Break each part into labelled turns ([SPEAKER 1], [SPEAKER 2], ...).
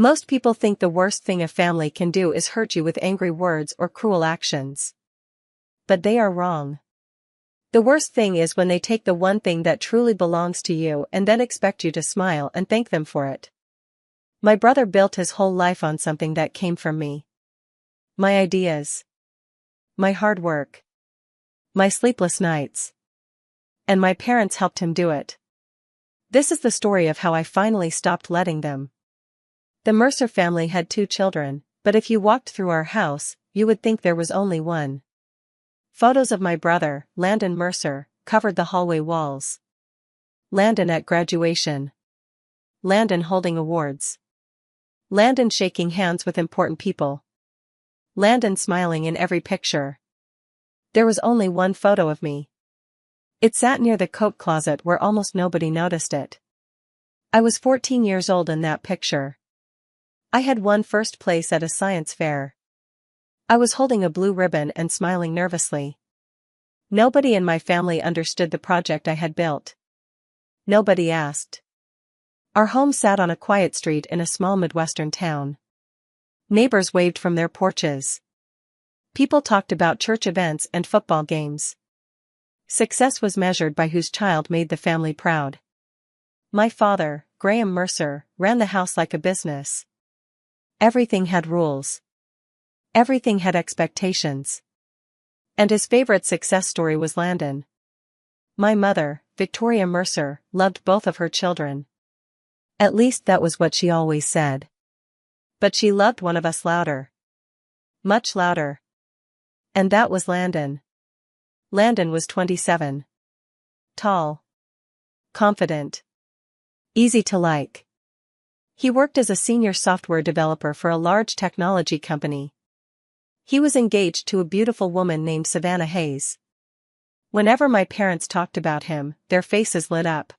[SPEAKER 1] Most people think the worst thing a family can do is hurt you with angry words or cruel actions. But they are wrong. The worst thing is when they take the one thing that truly belongs to you and then expect you to smile and thank them for it. My brother built his whole life on something that came from me. My ideas. My hard work. My sleepless nights. And my parents helped him do it. This is the story of how I finally stopped letting them. The Mercer family had 2 children, but if you walked through our house, you would think there was only one. Photos of my brother, Landon Mercer, covered the hallway walls. Landon at graduation. Landon holding awards. Landon shaking hands with important people. Landon smiling in every picture. There was only one photo of me. It sat near the coat closet where almost nobody noticed it. I was 14 years old in that picture. I had won first place at a science fair. I was holding a blue ribbon and smiling nervously. Nobody in my family understood the project I had built. Nobody asked. Our home sat on a quiet street in a small Midwestern town. Neighbors waved from their porches. People talked about church events and football games. Success was measured by whose child made the family proud. My father, Graham Mercer, ran the house like a business. Everything had rules. Everything had expectations. And his favorite success story was Landon. My mother, Victoria Mercer, loved both of her children. At least that was what she always said. But she loved one of us louder. Much louder. And that was Landon. Landon was 27. Tall. Confident. Easy to like. He worked as a senior software developer for a large technology company. He was engaged to a beautiful woman named Savannah Hayes. Whenever my parents talked about him, their faces lit up.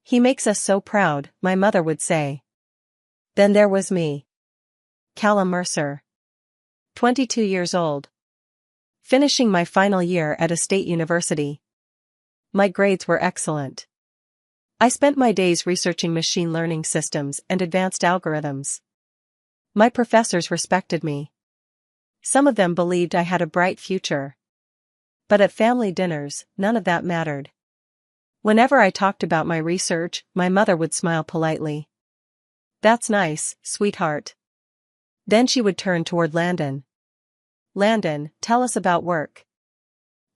[SPEAKER 1] "He makes us so proud," my mother would say. Then there was me. Calla Mercer. 22 years old. Finishing my final year at a state university. My grades were excellent. I spent my days researching machine learning systems and advanced algorithms. My professors respected me. Some of them believed I had a bright future. But at family dinners, none of that mattered. Whenever I talked about my research, my mother would smile politely. "That's nice, sweetheart." Then she would turn toward Landon. "Landon, tell us about work."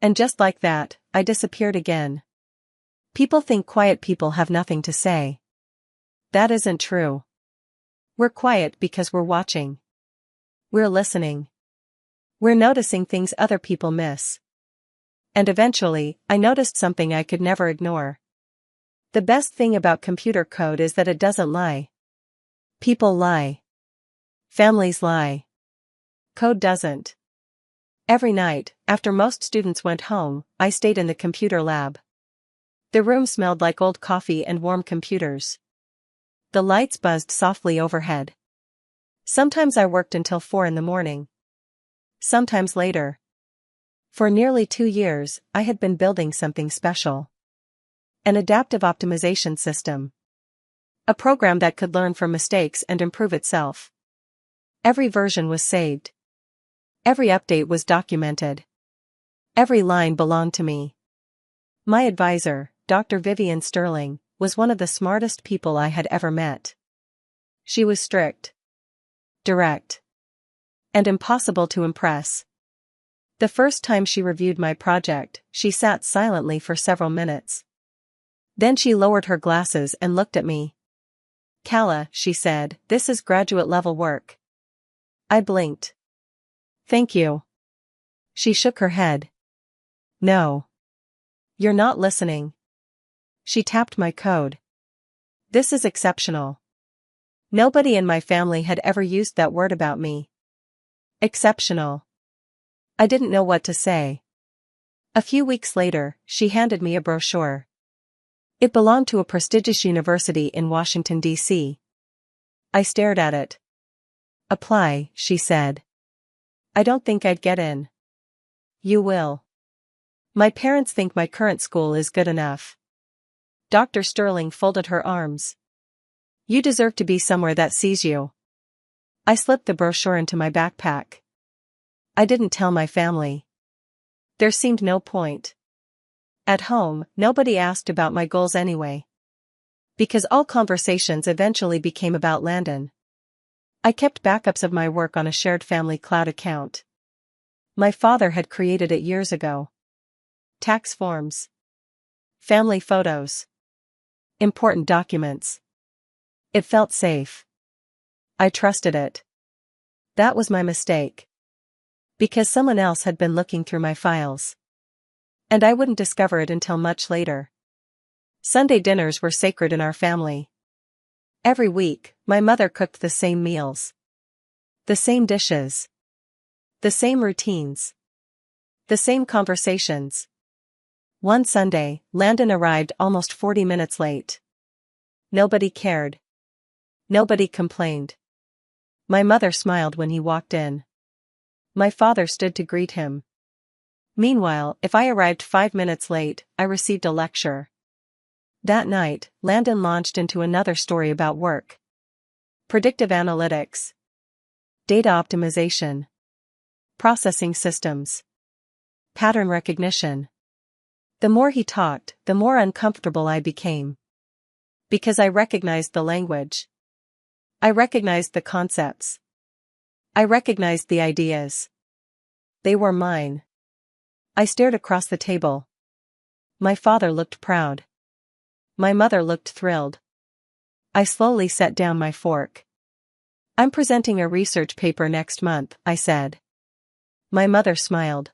[SPEAKER 1] And just like that, I disappeared again. People think quiet people have nothing to say. That isn't true. We're quiet because we're watching. We're listening. We're noticing things other people miss. And eventually, I noticed something I could never ignore. The best thing about computer code is that it doesn't lie. People lie. Families lie. Code doesn't. Every night, after most students went home, I stayed in the computer lab. The room smelled like old coffee and warm computers. The lights buzzed softly overhead. Sometimes I worked until 4 in the morning. Sometimes later. For nearly 2 years, I had been building something special. An adaptive optimization system. A program that could learn from mistakes and improve itself. Every version was saved. Every update was documented. Every line belonged to me. My advisor, Dr. Vivian Sterling, was one of the smartest people I had ever met. She was strict, direct, and impossible to impress. The first time she reviewed my project, she sat silently for several minutes. Then she lowered her glasses and looked at me. "Calla," she said, "this is graduate-level work." I blinked. "Thank you." She shook her head. "No. You're not listening." She tapped my code. "This is exceptional." Nobody in my family had ever used that word about me. Exceptional. I didn't know what to say. A few weeks later, she handed me a brochure. It belonged to a prestigious university in Washington, D.C. I stared at it. "Apply," she said. "I don't think I'd get in." "You will. My parents think my current school is good enough." Dr. Sterling folded her arms. You deserve to be somewhere that sees you. I slipped the brochure into my backpack. I didn't tell my family. There seemed no point. At home, nobody asked about my goals anyway. Because all conversations eventually became about Landon. I kept backups of my work on a shared family cloud account. My father had created it years ago. Tax forms. Family photos. Important documents. It felt safe. I trusted it. That was my mistake. Because someone else had been looking through my files. And I wouldn't discover it until much later. Sunday dinners were sacred in our family. Every week, my mother cooked the same meals. The same dishes. The same routines. The same conversations. One Sunday, Landon arrived almost 40 minutes late. Nobody cared. Nobody complained. My mother smiled when he walked in. My father stood to greet him. Meanwhile, if I arrived 5 minutes late, I received a lecture. That night, Landon launched into another story about work. Predictive analytics. Data optimization. Processing systems. Pattern recognition. The more he talked, the more uncomfortable I became. Because I recognized the language. I recognized the concepts. I recognized the ideas. They were mine. I stared across the table. My father looked proud. My mother looked thrilled. I slowly set down my fork. I'm presenting a research paper next month, I said. My mother smiled.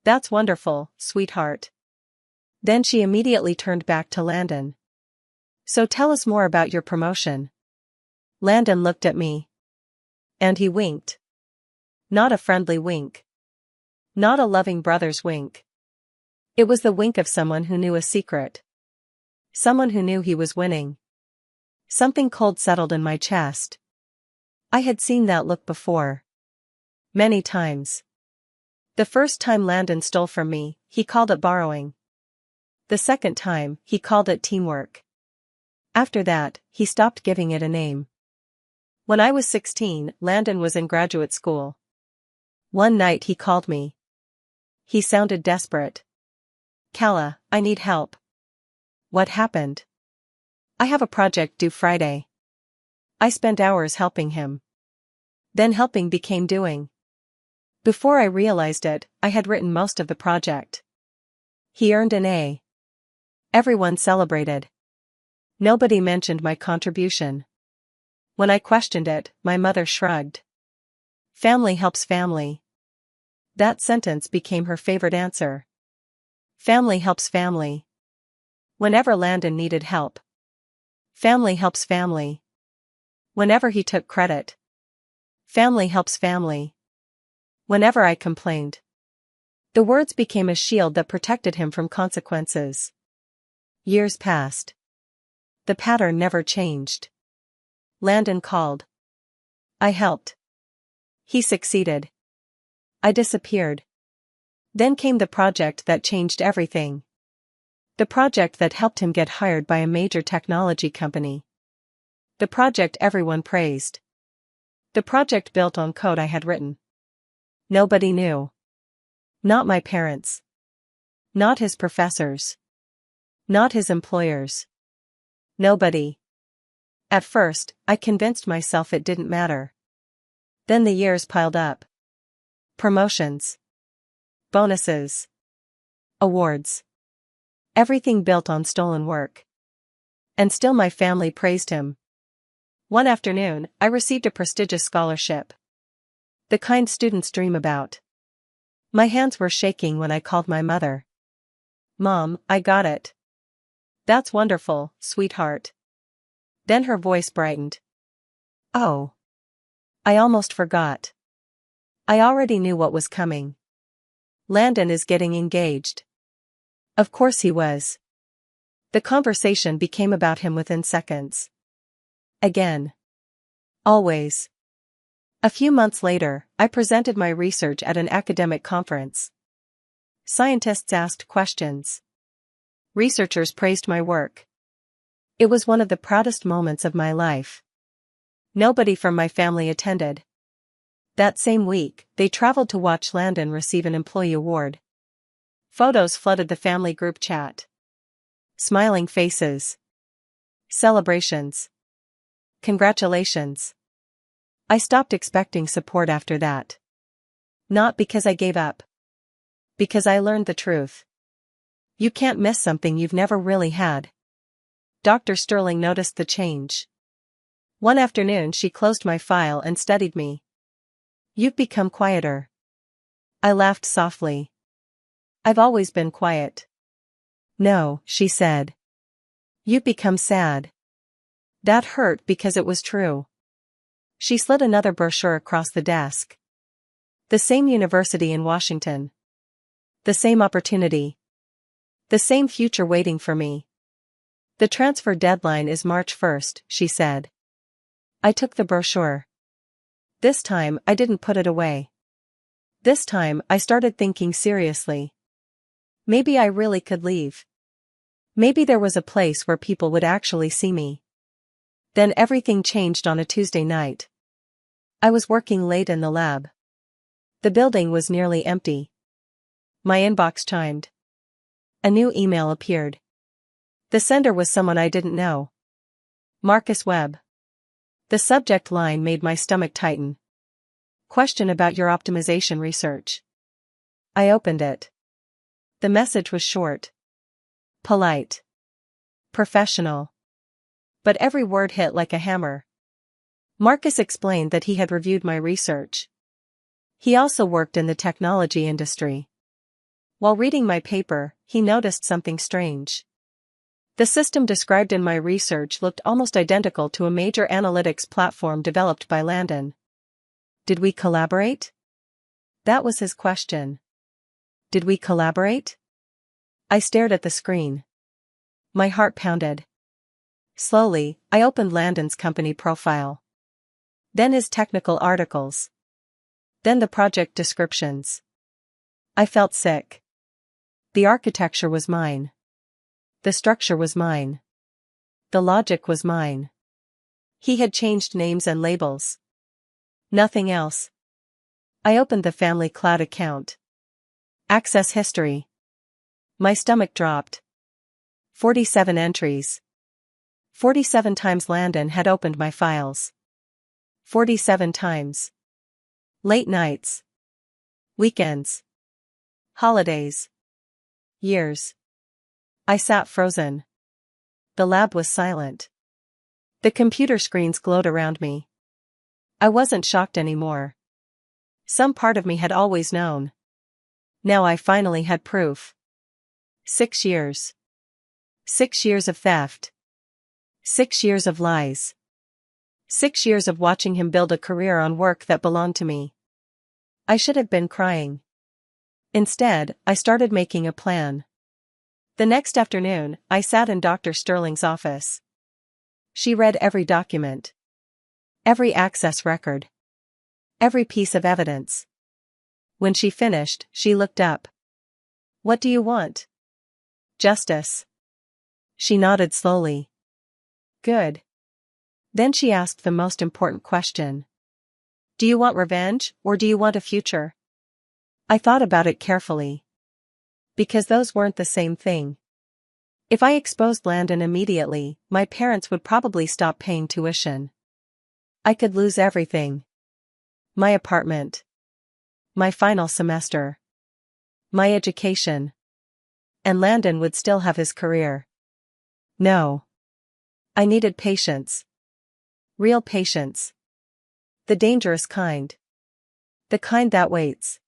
[SPEAKER 1] That's wonderful, sweetheart. Then she immediately turned back to Landon. So tell us more about your promotion. Landon looked at me. And he winked. Not a friendly wink. Not a loving brother's wink. It was the wink of someone who knew a secret. Someone who knew he was winning. Something cold settled in my chest. I had seen that look before. Many times. The first time Landon stole from me, he called it borrowing. The second time, he called it teamwork. After that, he stopped giving it a name. When I was 16, Landon was in graduate school. One night he called me. He sounded desperate. Kala, I need help. What happened? I have a project due Friday. I spent hours helping him. Then helping became doing. Before I realized it, I had written most of the project. He earned an A. Everyone celebrated. Nobody mentioned my contribution. When I questioned it, my mother shrugged. Family helps family. That sentence became her favorite answer. Family helps family. Whenever Landon needed help. Family helps family. Whenever he took credit. Family helps family. Whenever I complained. The words became a shield that protected him from consequences. Years passed. The pattern never changed. Landon called. I helped. He succeeded. I disappeared. Then came the project that changed everything. The project that helped him get hired by a major technology company. The project everyone praised. The project built on code I had written. Nobody knew. Not my parents. Not his professors. Not his employers. Nobody. At first, I convinced myself it didn't matter. Then the years piled up. Promotions. Bonuses. Awards. Everything built on stolen work. And still my family praised him. One afternoon, I received a prestigious scholarship. The kind students dream about. My hands were shaking when I called my mother. Mom, I got it. That's wonderful, sweetheart. Then her voice brightened. Oh. I almost forgot. I already knew what was coming. Landon is getting engaged. Of course he was. The conversation became about him within seconds. Again. Always. A few months later, I presented my research at an academic conference. Scientists asked questions. Researchers praised my work. It was one of the proudest moments of my life. Nobody from my family attended. That same week, they traveled to watch Landon receive an employee award. Photos flooded the family group chat. Smiling faces. Celebrations. Congratulations. I stopped expecting support after that. Not because I gave up. Because I learned the truth. You can't miss something you've never really had. Dr. Sterling noticed the change. One afternoon she closed my file and studied me. You've become quieter. I laughed softly. I've always been quiet. No, she said. You've become sad. That hurt because it was true. She slid another brochure across the desk. The same university in Washington. The same opportunity. The same future waiting for me. The transfer deadline is March 1st, she said. I took the brochure. This time I didn't put it away. This time I started thinking seriously. Maybe I really could leave. Maybe there was a place where people would actually see me. Then everything changed on a Tuesday night. I was working late in the lab. The building was nearly empty. My inbox chimed. A new email appeared. The sender was someone I didn't know. Marcus Webb. The subject line made my stomach tighten. Question about your optimization research. I opened it. The message was short. Polite. Professional. But every word hit like a hammer. Marcus explained that he had reviewed my research. He also worked in the technology industry. While reading my paper, he noticed something strange. The system described in my research looked almost identical to a major analytics platform developed by Landon. Did we collaborate? That was his question. Did we collaborate? I stared at the screen. My heart pounded. Slowly, I opened Landon's company profile. Then his technical articles. Then the project descriptions. I felt sick. The architecture was mine. The structure was mine. The logic was mine. He had changed names and labels. Nothing else. I opened the family cloud account. Access history. My stomach dropped. 47 entries. 47 times Landon had opened my files. 47 times. Late nights. Weekends. Holidays. Years. I sat frozen. The lab was silent. The computer screens glowed around me. I wasn't shocked anymore. Some part of me had always known. Now I finally had proof. 6 years. 6 years of theft. 6 years of lies. 6 years of watching him build a career on work that belonged to me. I should have been crying. Instead, I started making a plan. The next afternoon, I sat in Dr. Sterling's office. She read every document. Every access record. Every piece of evidence. When she finished, she looked up. What do you want? Justice. She nodded slowly. Good. Then she asked the most important question. Do you want revenge, or do you want a future? I thought about it carefully. Because those weren't the same thing. If I exposed Landon immediately, my parents would probably stop paying tuition. I could lose everything. My apartment. My final semester. My education. And Landon would still have his career. No. I needed patience. Real patience. The dangerous kind. The kind that waits.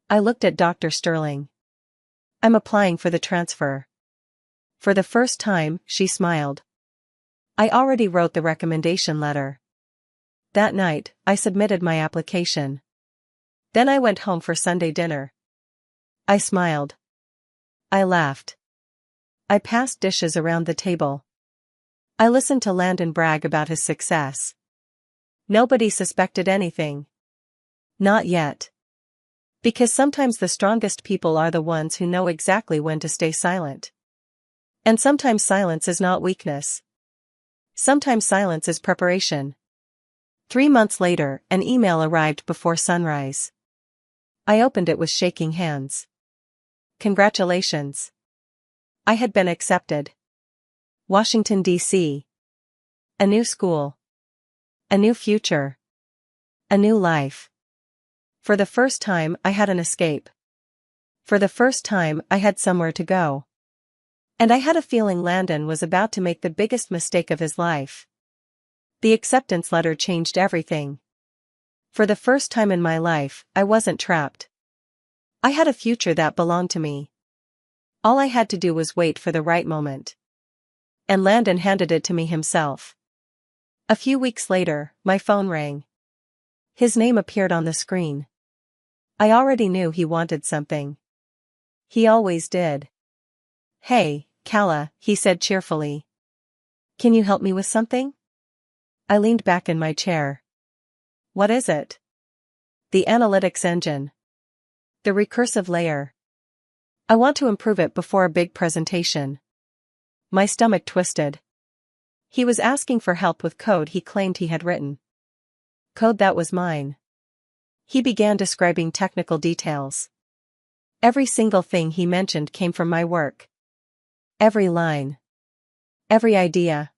[SPEAKER 1] I looked at Dr. Sterling. I'm applying for the transfer. For the first time, she smiled. I already wrote the recommendation letter. That night, I submitted my application. Then I went home for Sunday dinner. I smiled. I laughed. I passed dishes around the table. I listened to Landon brag about his success. Nobody suspected anything. Not yet. Because sometimes the strongest people are the ones who know exactly when to stay silent. And sometimes silence is not weakness. Sometimes silence is preparation. 3 months later, an email arrived before sunrise. I opened it with shaking hands. Congratulations. I had been accepted. Washington, D.C. A new school. A new future. A new life. For the first time, I had an escape. For the first time, I had somewhere to go. And I had a feeling Landon was about to make the biggest mistake of his life. The acceptance letter changed everything. For the first time in my life, I wasn't trapped. I had a future that belonged to me. All I had to do was wait for the right moment. And Landon handed it to me himself. A few weeks later, my phone rang. His name appeared on the screen. I already knew he wanted something. He always did. "Hey, Kala," he said cheerfully. "Can you help me with something?" I leaned back in my chair. "What is it?" "The analytics engine. The recursive layer. I want to improve it before a big presentation." My stomach twisted. He was asking for help with code he claimed he had written. Code that was mine. He began describing technical details. Every single thing he mentioned came from my work. Every line. Every idea.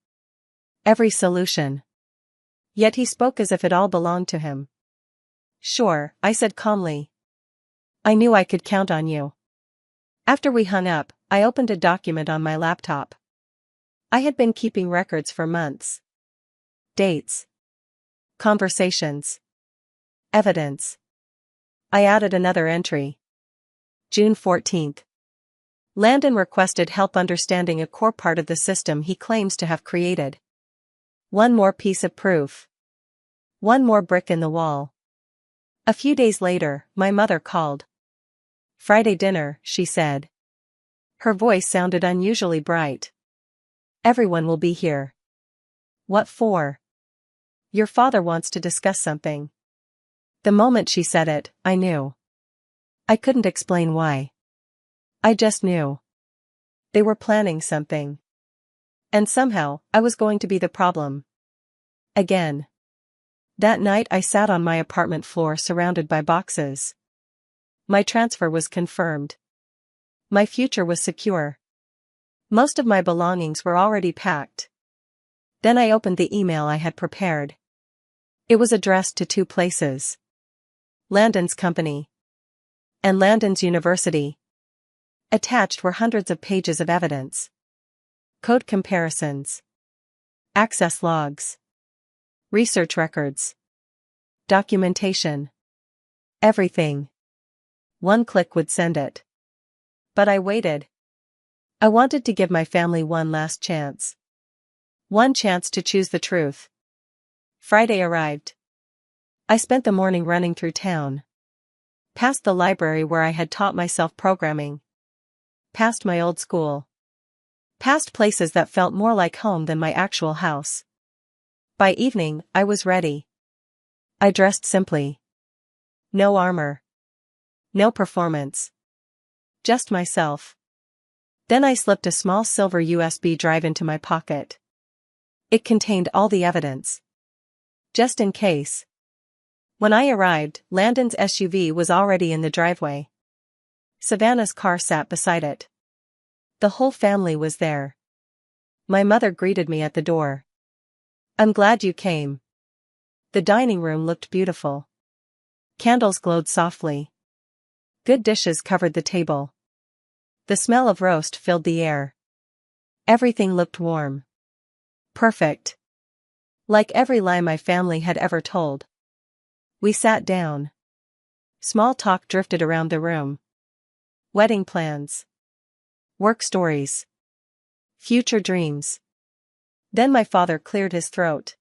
[SPEAKER 1] Every solution. Yet he spoke as if it all belonged to him. "Sure," I said calmly. "I knew I could count on you." After we hung up, I opened a document on my laptop. I had been keeping records for months. Dates. Conversations. Evidence. I added another entry. June 14th. Landon requested help understanding a core part of the system he claims to have created. One more piece of proof. One more brick in the wall. A few days later, my mother called. "Friday dinner," she said. Her voice sounded unusually bright. "Everyone will be here." "What for?" "Your father wants to discuss something." The moment she said it, I knew. I couldn't explain why. I just knew. They were planning something. And somehow, I was going to be the problem. Again. That night I sat on my apartment floor surrounded by boxes. My transfer was confirmed. My future was secure. Most of my belongings were already packed. Then I opened the email I had prepared. It was addressed to 2 places. Landon's company. And Landon's university. Attached were hundreds of pages of evidence. Code comparisons. Access logs. Research records. Documentation. Everything. One click would send it. But I waited. I wanted to give my family one last chance. One chance to choose the truth. Friday arrived. I spent the morning running through town. Past the library where I had taught myself programming. Past my old school. Past places that felt more like home than my actual house. By evening, I was ready. I dressed simply. No armor. No performance. Just myself. Then I slipped a small silver USB drive into my pocket. It contained all the evidence. Just in case. When I arrived, Landon's SUV was already in the driveway. Savannah's car sat beside it. The whole family was there. My mother greeted me at the door. "I'm glad you came." The dining room looked beautiful. Candles glowed softly. Good dishes covered the table. The smell of roast filled the air. Everything looked warm. Perfect. Like every lie my family had ever told. We sat down. Small talk drifted around the room. Wedding plans. Work stories. Future dreams. Then my father cleared his throat.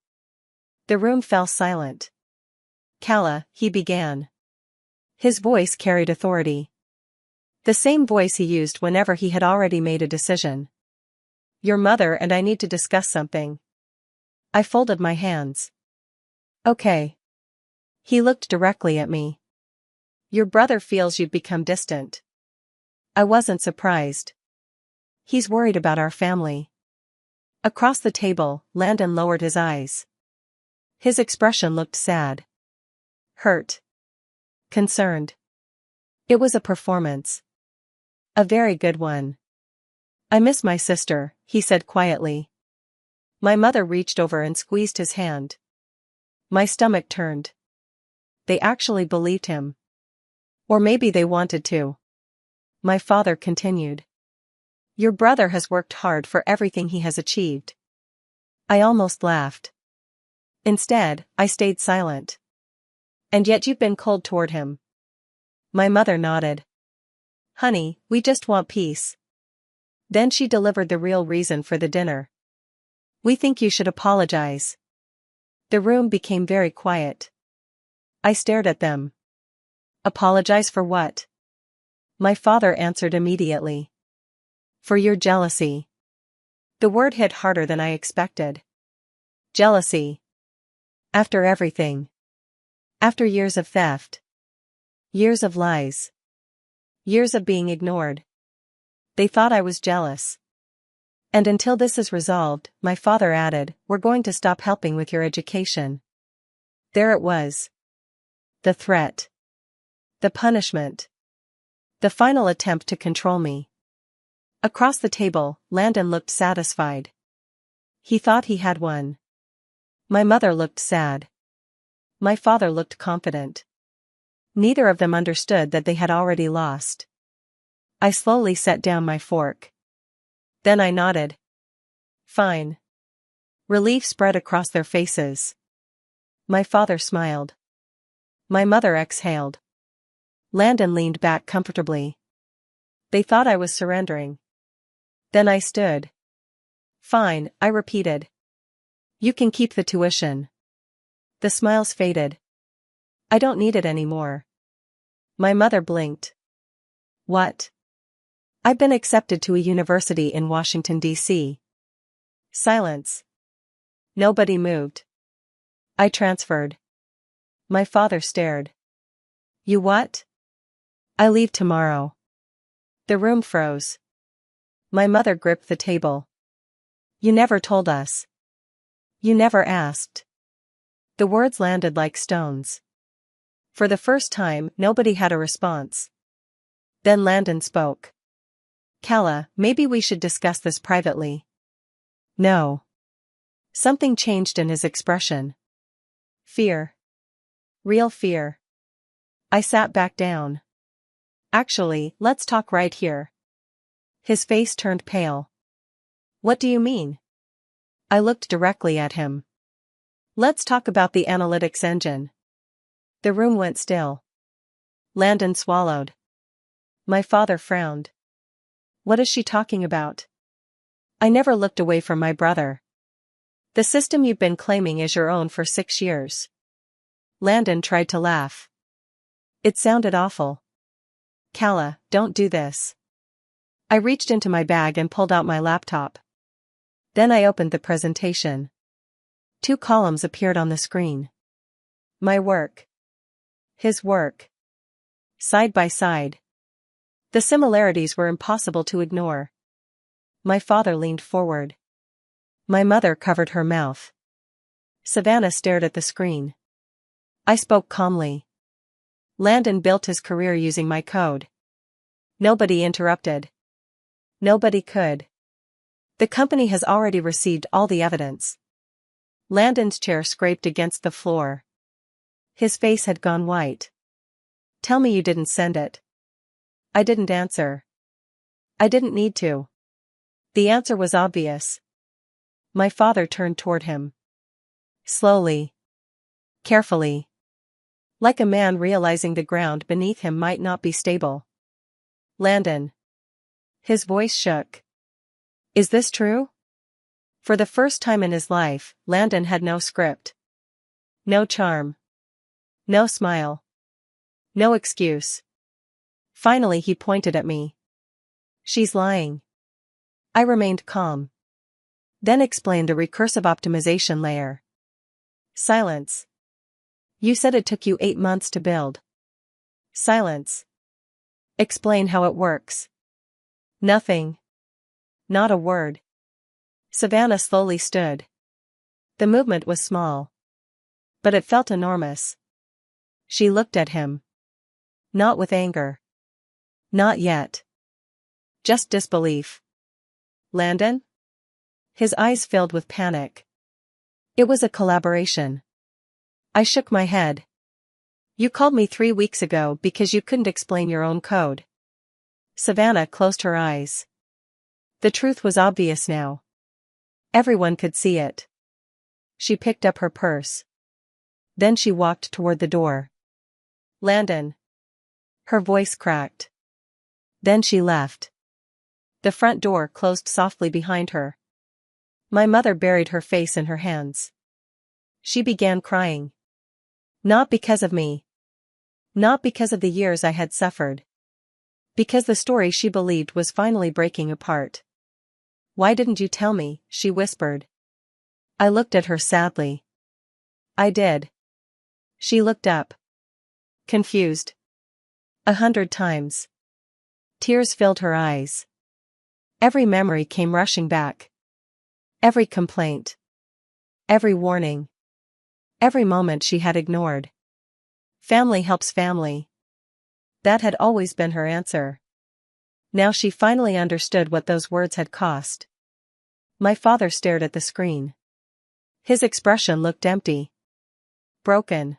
[SPEAKER 1] The room fell silent. "Kala," he began. His voice carried authority. The same voice he used whenever he had already made a decision. "Your mother and I need to discuss something." I folded my hands. "Okay." He looked directly at me. "Your brother feels you've become distant." I wasn't surprised. He's worried about our family. Across the table, Landon lowered his eyes. His expression looked sad. Hurt. Concerned. It was a performance. A very good one. I miss my sister, he said quietly. My mother reached over and squeezed his hand. My stomach turned. They actually believed him. Or maybe they wanted to. My father continued. Your brother has worked hard for everything he has achieved. I almost laughed. Instead, I stayed silent. And yet you've been cold toward him. My mother nodded. Honey, we just want peace. Then she delivered the real reason for the dinner. We think you should apologize. The room became very quiet. I stared at them. Apologize for what? My father answered immediately. For your jealousy. The word hit harder than I expected. Jealousy. After everything. After years of theft. Years of lies. Years of being ignored. They thought I was jealous. And until this is resolved, my father added, we're going to stop helping with your education. There it was. The threat. The punishment. The final attempt to control me. Across the table, Landon looked satisfied. He thought he had won. My mother looked sad. My father looked confident. Neither of them understood that they had already lost. I slowly set down my fork. Then I nodded. Fine. Relief spread across their faces. My father smiled. My mother exhaled. Landon leaned back comfortably. They thought I was surrendering. Then I stood. Fine, I repeated. You can keep the tuition. The smiles faded. I don't need it anymore. My mother blinked. What? I've been accepted to a university in Washington, D.C. Silence. Nobody moved. I transferred. My father stared. You what? I leave tomorrow. The room froze. My mother gripped the table. You never told us. You never asked. The words landed like stones. For the first time, nobody had a response. Then Landon spoke. Kala, maybe we should discuss this privately. No. Something changed in his expression. Fear. Real fear. I sat back down. Actually, let's talk right here. His face turned pale. What do you mean? I looked directly at him. Let's talk about the analytics engine. The room went still. Landon swallowed. My father frowned. What is she talking about? I never looked away from my brother. The system you've been claiming is your own for 6 years. Landon tried to laugh. It sounded awful. Kala, don't do this. I reached into my bag and pulled out my laptop. Then I opened the presentation. 2 columns appeared on the screen. My work. His work. Side by side. The similarities were impossible to ignore. My father leaned forward. My mother covered her mouth. Savannah stared at the screen. I spoke calmly. Landon built his career using my code. Nobody interrupted. Nobody could. The company has already received all the evidence. Landon's chair scraped against the floor. His face had gone white. Tell me you didn't send it. I didn't answer. I didn't need to. The answer was obvious. My father turned toward him. Slowly. Carefully. Like a man realizing the ground beneath him might not be stable. Landon. His voice shook. Is this true? For the first time in his life, Landon had no script. No charm. No smile. No excuse. Finally he pointed at me. She's lying. I remained calm. Then explained the recursive optimization layer. Silence. You said it took you 8 months to build. Silence. Explain how it works. Nothing. Not a word. Savannah slowly stood. The movement was small, but it felt enormous. She looked at him. Not with anger. Not yet. Just disbelief. Landon? His eyes filled with panic. It was a collaboration. I shook my head. You called me 3 weeks ago because you couldn't explain your own code. Savannah closed her eyes. The truth was obvious now. Everyone could see it. She picked up her purse. Then she walked toward the door. Landon. Her voice cracked. Then she left. The front door closed softly behind her. My mother buried her face in her hands. She began crying. Not because of me. Not because of the years I had suffered. Because the story she believed was finally breaking apart. Why didn't you tell me? She whispered. I looked at her sadly. I did. She looked up. Confused. 100 times. Tears filled her eyes. Every memory came rushing back. Every complaint. Every warning. Every moment she had ignored. Family helps family. That had always been her answer. Now she finally understood what those words had cost. My father stared at the screen. His expression looked empty. Broken.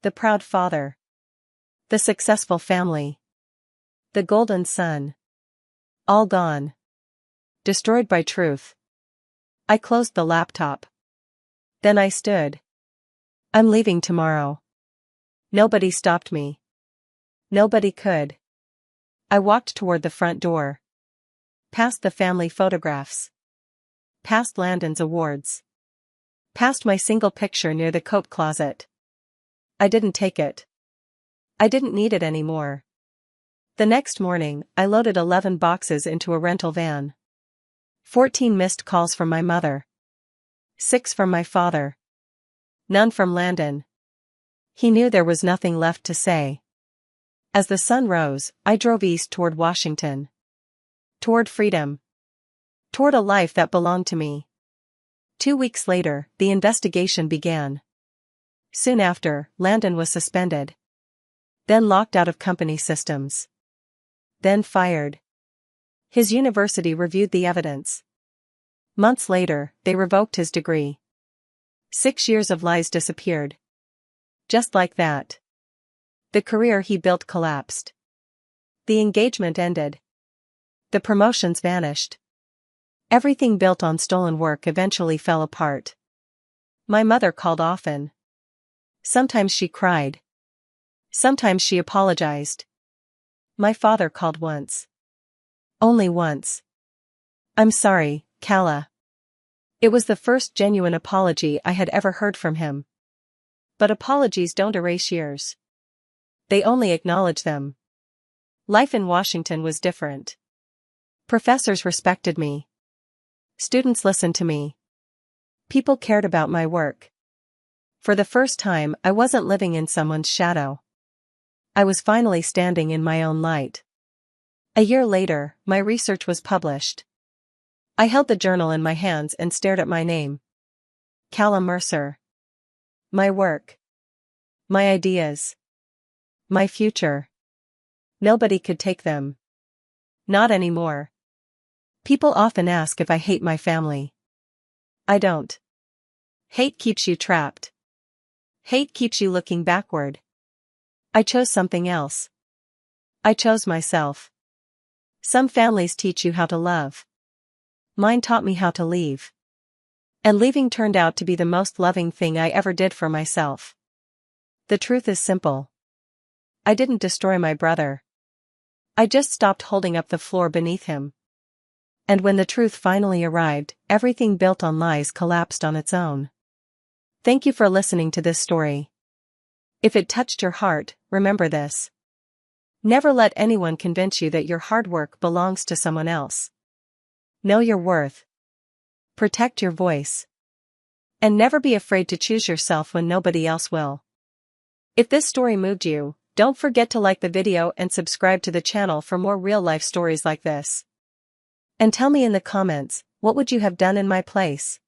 [SPEAKER 1] The proud father. The successful family. The golden son. All gone. Destroyed by truth. I closed the laptop. Then I stood. I'm leaving tomorrow. Nobody stopped me. Nobody could. I walked toward the front door. Past the family photographs. Past Landon's awards. Past my single picture near the coat closet. I didn't take it. I didn't need it anymore. The next morning, I loaded 11 boxes into a rental van. 14 missed calls from my mother. 6 from my father. None from Landon. He knew there was nothing left to say. As the sun rose, I drove east toward Washington. Toward freedom. Toward a life that belonged to me. 2 weeks later, the investigation began. Soon after, Landon was suspended. Then locked out of company systems. Then fired. His university reviewed the evidence. Months later, they revoked his degree. 6 years of lies disappeared. Just like that. The career he built collapsed. The engagement ended. The promotions vanished. Everything built on stolen work eventually fell apart. My mother called often. Sometimes she cried. Sometimes she apologized. My father called once. Only once. I'm sorry, Kala. It was the first genuine apology I had ever heard from him. But apologies don't erase years. They only acknowledge them. Life in Washington was different. Professors respected me. Students listened to me. People cared about my work. For the first time, I wasn't living in someone's shadow. I was finally standing in my own light. A year later, my research was published. I held the journal in my hands and stared at my name. Kala Mercer. My work. My ideas. My future. Nobody could take them. Not anymore. People often ask if I hate my family. I don't. Hate keeps you trapped. Hate keeps you looking backward. I chose something else. I chose myself. Some families teach you how to love. Mine taught me how to leave. And leaving turned out to be the most loving thing I ever did for myself. The truth is simple. I didn't destroy my brother. I just stopped holding up the floor beneath him. And when the truth finally arrived, everything built on lies collapsed on its own. Thank you for listening to this story. If it touched your heart, remember this. Never let anyone convince you that your hard work belongs to someone else. Know your worth. Protect your voice. And never be afraid to choose yourself when nobody else will. If this story moved you, don't forget to like the video and subscribe to the channel for more real-life stories like this. And tell me in the comments, what would you have done in my place?